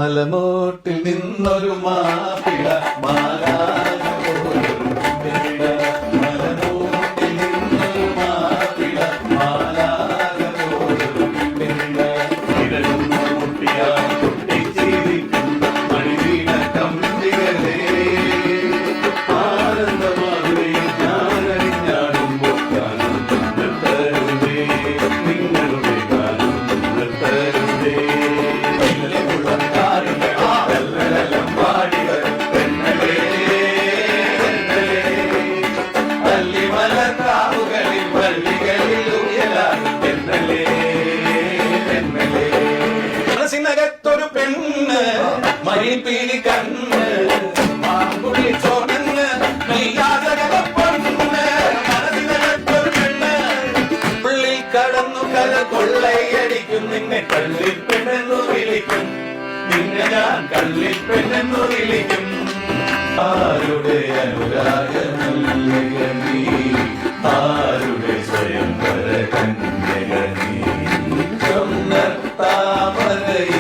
മലമൂട്ടിൽ നിന്നൊരു മാപ്പിള മലമൂട്ടിൽ നിന്നൊരു മാപ്പിള മുട്ടിയാൽ പൊട്ടിച്ചിരിക്കുന്ന മണിവീണ കമ്പികളെ ആനന്ദമാകുകയും ഞാനറിഞ്ഞാടുമ്പോൾ തരുന്നേ നിങ്ങളുടെ കാലം തരുന്നേ മനസ്സിനകത്തൊരു പെണ്ണ് മയിൽപ്പീലി കണ്ണ് മാങ്കുടി ചോടന്ന് പൊണ്ണ് മനസ്സിനകത്തൊരു പെണ്ണ് പുള്ളി കടന്നു കല കൊള്ളയടിക്കും നിന്നെ കള്ളിപ്പെണ്ണെന്നു വിളിക്കും നിന്നെ ഞാൻ കള്ളിപ്പെണ്ണെന്നു വിളിക്കും ആരുടെ അനുരാഗനീ ആരുടെ സ്വയംവര കന്യകനീ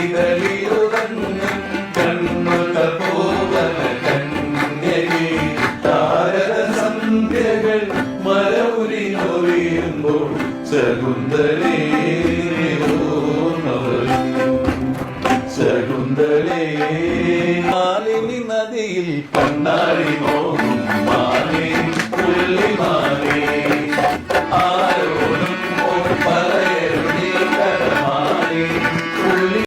താമരയിതളിയുറങ്ങും കണ്ണുക പൂവന കന്യകി താരക സന്ധ്യകൾ മരവുരി ഒറിയുമ്പോൾ ശകുന്തളേ ശകുന്തളേ മാലിനി നദിയിൽ കണ്ണാടി നോക്കും മാലേ പുള്ളി മാലേ